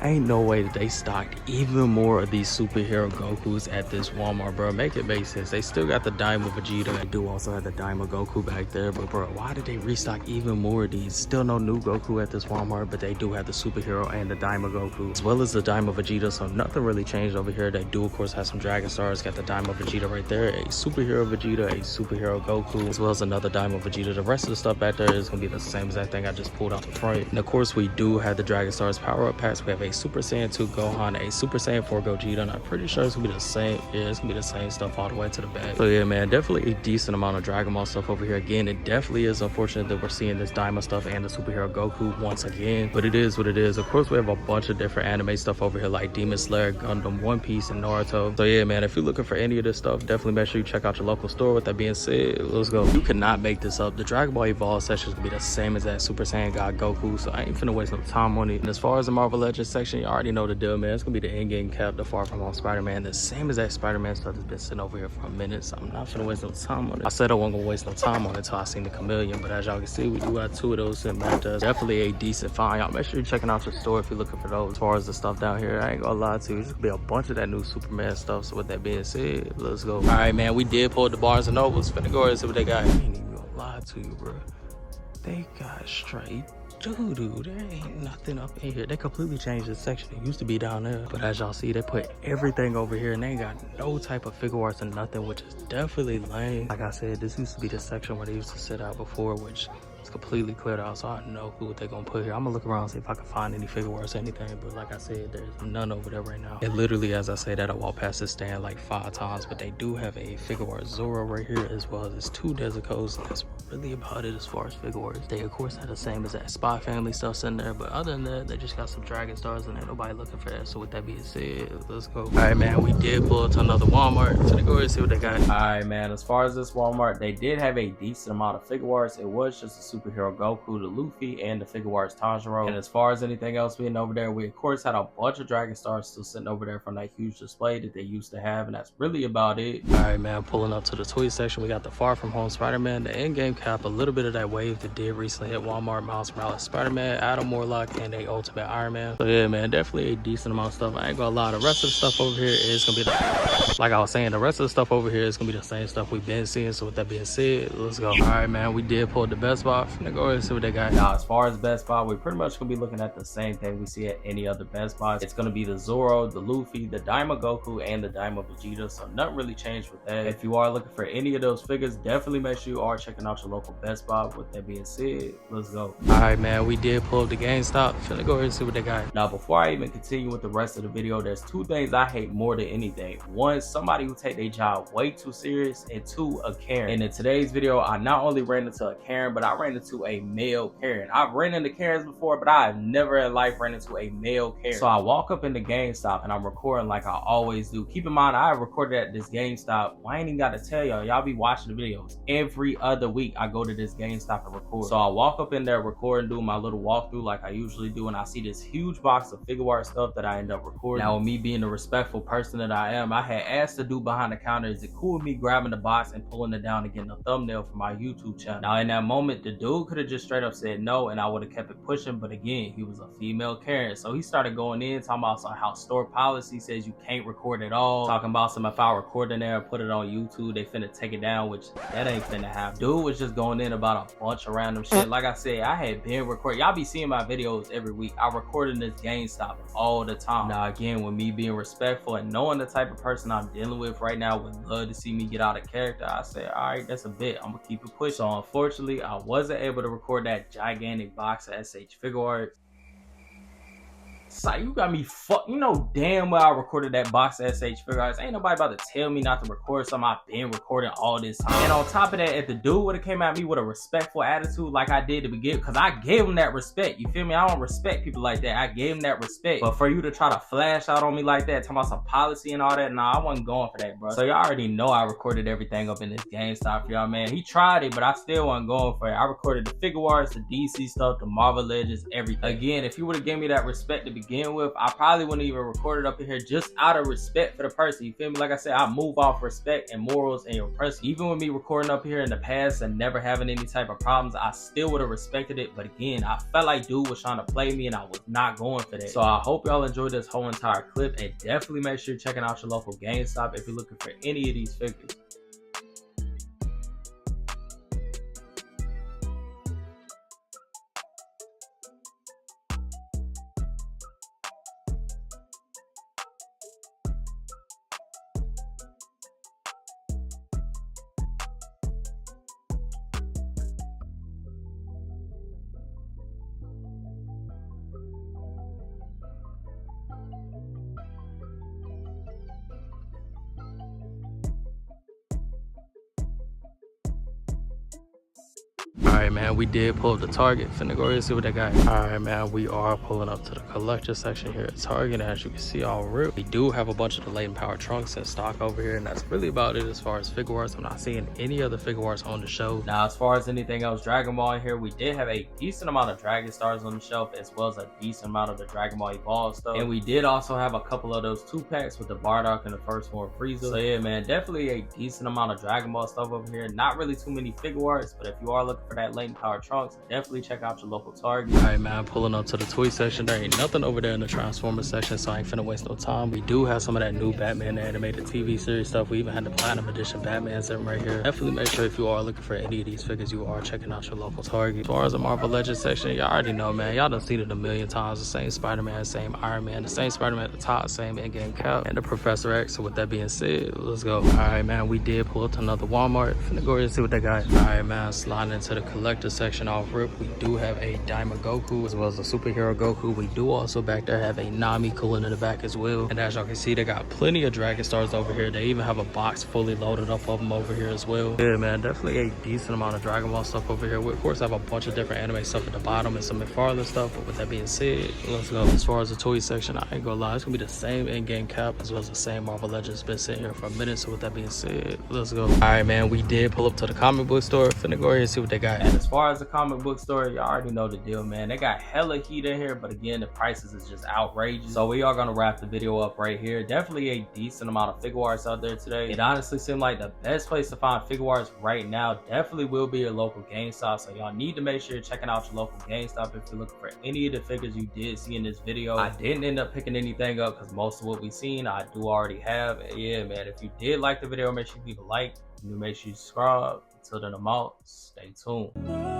ain't no way that they stocked even more of these superhero Gokus at this Walmart, bro. Make it make sense. They still got the Daima Vegeta. They do also have the Daima Goku back there, but bro, why did they restock even more of these? Still no new Goku at this Walmart, but they do have the superhero and the Daima Goku, as well as the Daima Vegeta, so nothing really changed over here. They do, of course, have some Dragon Stars. Got the Daima Vegeta right there, a superhero Vegeta, a superhero Goku, as well as another Daima Vegeta. The rest of the stuff back there is going to be the same exact thing I just pulled out the front. And of course, we do have the Dragon Stars power-up packs. We have a Super Saiyan 2 Gohan, a Super Saiyan 4 Gogeta, and I'm pretty sure it's going to be the same. Yeah, it's going to be the same stuff all the way to the back. So yeah, man, definitely a decent amount of Dragon Ball stuff over here. Again, it definitely is unfortunate that we're seeing this Daima stuff and the superhero Goku once again, but it is what it is. Of course, we have a bunch of different anime stuff over here like Demon Slayer, Gundam, One Piece, and Naruto. So yeah, man, if you're looking for any of this stuff, definitely make sure you check out your local store. With that being said, let's go. You cannot make this up. The Dragon Ball Evolved section is gonna be the same as that Super Saiyan God Goku, so I ain't finna waste no time on it. And as far as the Marvel Legends section, you already know the deal, man. It's gonna be the in-game cap, the Far From Home Spider-Man, the same as that Spider-Man stuff that's been sitting over here for a minute, so I'm not finna waste no time on it. I said I wasn't gonna waste no time on it until I seen the Chameleon, but as y'all can see, we do got two of those sitting back there. Definitely a decent find. Y'all make sure you're checking out your store if you're looking for those. As far as the stuff down here, I ain't gonna lie to you, there's gonna be a bunch of that new Superman stuff. So with that being said, let's go. All right, man, we did pull the Barnes and Nobles. Finna go ahead and see what they got. I ain't even gonna lie to you, bro. They got straight doo-doo. There ain't nothing up in here. They completely changed this section. It used to be down there, but as y'all see, they put everything over here and they ain't got no type of Figuarts or nothing, which is definitely lame. Like I said, this used to be the section where they used to sit out before, which it's completely cleared out, so I don't know what they're gonna put here. I'm gonna look around and see if I can find any Figuarts or anything, but like I said, there's none over there right now. And literally, as I say that, I walked past this stand like 5 times, but they do have a Figuartszero right here, as well as 2 Nezuko's, and that's really about it as far as Figuarts. They of course had the same as that Spy Family stuff sitting there, but other than that, they just got some Dragon Stars and ain't nobody looking for that. So with that being said, let's go. All right, man, we did pull up to another Walmart, so they go ahead and see what they got. All right, man, as far as this Walmart, they did have a decent amount of Figuarts. It was just a superhero Goku, the Luffy, and the Figuarts Tanjiro. And as far as anything else being over there, we of course had a bunch of Dragon Stars still sitting over there from that huge display that they used to have, and that's really about it. All right, man, pulling up to the toy section, we got the Far From Home Spider-Man, the in-game cap, a little bit of that wave that did recently hit Walmart, Miles Morales Spider-Man, Adam Warlock, and a Ultimate Iron Man. So yeah, man, definitely a decent amount of stuff. I ain't gonna lie, the rest of the stuff over here is gonna be the, like I was saying, the rest of the stuff over here is gonna be the same stuff we've been seeing. So with that being said, let's go. All right, man, we did pull the Best Buy. Finna go ahead and see what they got. Now, as far as Best Buy, we're pretty much gonna be looking at the same thing we see at any other Best Buy. It's gonna be the Zoro, the Luffy, the Daima Goku, and the Daima Vegeta, so nothing really changed with that. If you are looking for any of those figures, definitely make sure you are checking out your local Best Buy. With that being said, let's go. All right, man, we did pull up the GameStop. Finna go ahead and see what they got. Now, before I even continue with the rest of the video, there's 2 things I hate more than anything. 1, somebody who take their job way too serious, and 2, a Karen. And in today's video, I not only ran into a Karen, but I ran into a male Karen. I've ran into Karens before, but I have never in life ran into a male Karen. So I walk up in the GameStop and I'm recording like I always do. Keep in mind, I recorded at this GameStop. Well, I ain't even got to tell y'all. Y'all be watching the videos. Every other week, I go to this GameStop and record. So I walk up in there, record, and do my little walkthrough like I usually do, and I see this huge box of Figuarts stuff that I end up recording. Now, with me being the respectful person that I am, I had asked the dude behind the counter, is it cool with me grabbing the box and pulling it down and getting a thumbnail for my YouTube channel? Now, in that moment, the dude could have just straight up said no, and I would have kept it pushing, but again, he was a female Karen. So he started going in, talking about how store policy says you can't record at all, talking about some if I record in there and put it on YouTube, they finna take it down, which that ain't finna happen. Dude was just going in about a bunch of random shit. Like I said, I had been recording. Y'all be seeing my videos every week. I record in this GameStop all the time. Now, again, with me being respectful and knowing the type of person I'm dealing with right now would love to see me get out of character, I said, all right, that's a bit. I'm gonna keep it pushing. So unfortunately, I wasn't able to record that gigantic box of shfiguarts. So you got me you know damn well I recorded that box of shfiguarts. Ain't nobody about to tell me not to record something I've been recording all this time. And on top of that, if the dude would have came at me with a respectful attitude like I did to begin, because I gave him that respect, you feel me? I don't respect people like that. I gave him that respect. But for you to try to flash out on me like that, talking about some policy and all that, nah, I wasn't going for that, bro. So y'all already know I recorded everything up in this GameStop for y'all, man. He tried it, but I still wasn't going for it. I recorded the Figuarts, the DC stuff, the Marvel Legends, everything. Again, if you would have given me that respect to begin begin with, I probably wouldn't even record it up in here just out of respect for the person. You feel me? Like I said, I move off respect and morals and your person. Even with me recording up here in the past and never having any type of problems, I still would have respected it. But again, I felt like dude was trying to play me and I was not going for that. So I hope y'all enjoyed this whole entire clip, and definitely make sure you're checking out your local GameStop if you're looking for any of these figures. Alright, man, we did pull up the Target. Finna go ahead and see what they got. Alright, man, we are pulling up to the collector section here at Target. As you can see, all rip, we do have a bunch of the latent power trunks in stock over here, and that's really about it as far as Figuarts. I'm not seeing any other Figuarts on the shelf. Now, as far as anything else Dragon Ball in here, we did have a decent amount of Dragon Stars on the shelf, as well as a decent amount of the Dragon Ball Evolved stuff. And we did also have a couple of those 2-packs with the Bardock and the first one Frieza. So yeah, man, definitely a decent amount of Dragon Ball stuff over here. Not really too many Figuarts, but if you are looking for that latent power trunks, definitely check out your local Target. All right, man, pulling up to the toy section. There ain't nothing over there in the Transformers section, so I ain't finna waste no time. We do have some of that new Batman animated TV series stuff. We even had the Platinum Edition Batman sitting right here. Definitely make sure if you are looking for any of these figures, you are checking out your local Target. As far as the Marvel Legends section, y'all already know, man. Y'all done seen it a million times. The same Spider-Man, same Iron Man, the same Spider-Man at the top, same in-game cap, and the Professor X. So with that being said, let's go. All right, man, we did pull up to another Walmart. Finna go ahead and see what they got. All right, man, sliding into the collector section off rip. We do have a Daima Goku as well as a superhero Goku. We do also back there have a Nami cooling in the back as well. And as y'all can see, they got plenty of Dragon Stars over here. They even have a box fully loaded up of them over here as well. Yeah, man, definitely a decent amount of Dragon Ball stuff over here. We of course have a bunch of different anime stuff at the bottom and some McFarlane stuff. But with that being said, let's go. As far as the toy section, I ain't gonna lie, it's gonna be the same in-game cap as well as the same Marvel Legends. Been sitting here for a minute. So with that being said, let's go. All right, man, we did pull up to the comic book store. Finna go ahead and see what they got. And as far as the comic book store, y'all already know the deal, man. They got hella heat in here, but again, the prices is just outrageous. So we are gonna wrap the video up right here. Definitely a decent amount of Figuarts out there today. It honestly seemed like the best place to find Figuarts right now definitely will be your local GameStop. So y'all need to make sure you're checking out your local GameStop if you're looking for any of the figures you did see in this video. I didn't end up picking anything up because most of what we seen I do already have. And yeah, man, if you did like the video, make sure you leave a like. Make sure you subscribe. Until then, I'm out. Stay tuned.